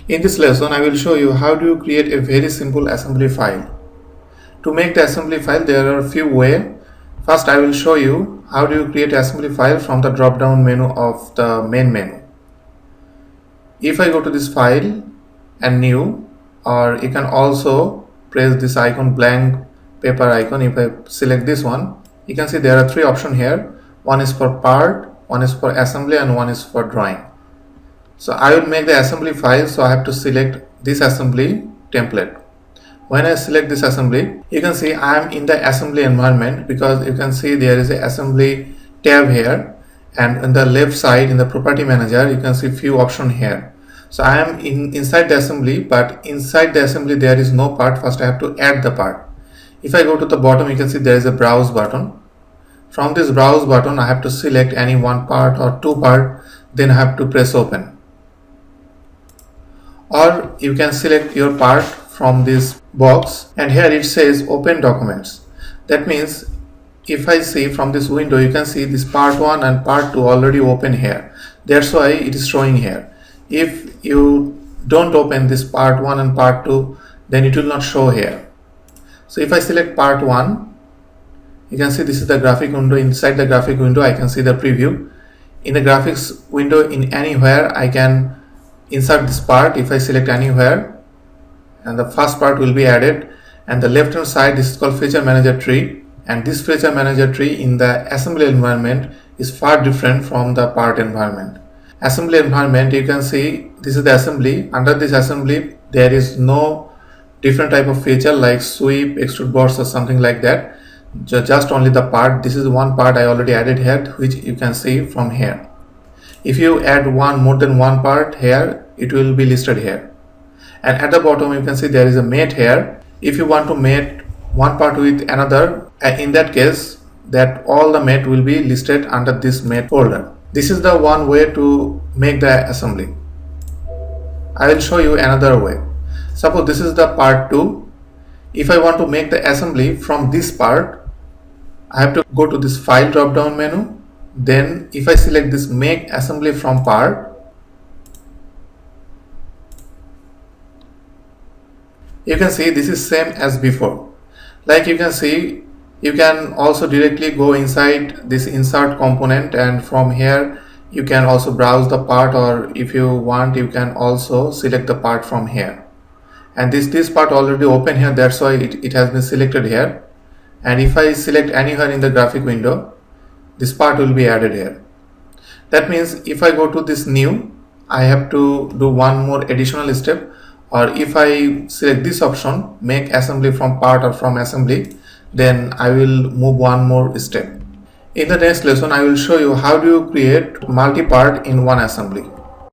In this lesson, I will show you how do you create a very simple assembly file. To make the assembly file, there are a few ways. First, I will show you how do you create assembly file from the drop down menu of the main menu. If I go to this file and new, or you can also press this icon, blank paper icon. If I select this one, you can see there are three options here. One is for part, one is for assembly, and one is for drawing. So I will make the assembly file, so I have to select this assembly template. When I select this assembly, you can see I am in the assembly environment, because you can see there is a assembly tab here, and on the left side in the property manager you can see few options here. So I am inside the assembly, but inside the assembly there is no part. First I have to add the part. If I go to the bottom, you can see there is a browse button. From this browse button I have to select any one part or two part, then I have to press open. Or you can select your part from this box, and here it says open documents. That means if I see from this window, you can see this part 1 and part 2 already open here. That's why it is showing here. If you don't open this part 1 and part 2, then it will not show here. So if I select part 1, you can see this is the graphic window. Inside the graphic window I can see the preview. In the graphics window, in anywhere I can insert this part. If I select anywhere, and the first part will be added, and the left hand side, this is called feature manager tree, and this feature manager tree in the assembly environment is far different from the part environment. Assembly environment, you can see this is the assembly. Under this assembly there is no different type of feature like sweep, extrude boards or something like that. Just only the part. This is one part I already added here, which you can see from here. If you add more than one part here, it will be listed here. And at the bottom you can see there is a mate here. If you want to mate one part with another, in that case that all the mate will be listed under this mate folder. This is the one way to make the assembly. I will show you another way. Suppose this is the part 2. If I want to make the assembly from this part, I have to go to this file drop down menu. Then if I select this make assembly from part, you can see this is same as before. Like you can see, you can also directly go inside this insert component, and from here you can also browse the part, or if you want you can also select the part from here. And this part already open here, that's why it has been selected here. And if I select anywhere in the graphic window, this part will be added here. That means if I go to this new, I have to do one more additional step. Or if I select this option, make assembly from part or from assembly, then I will move one more step. In the next lesson I will show you how do you create multi-part in one assembly.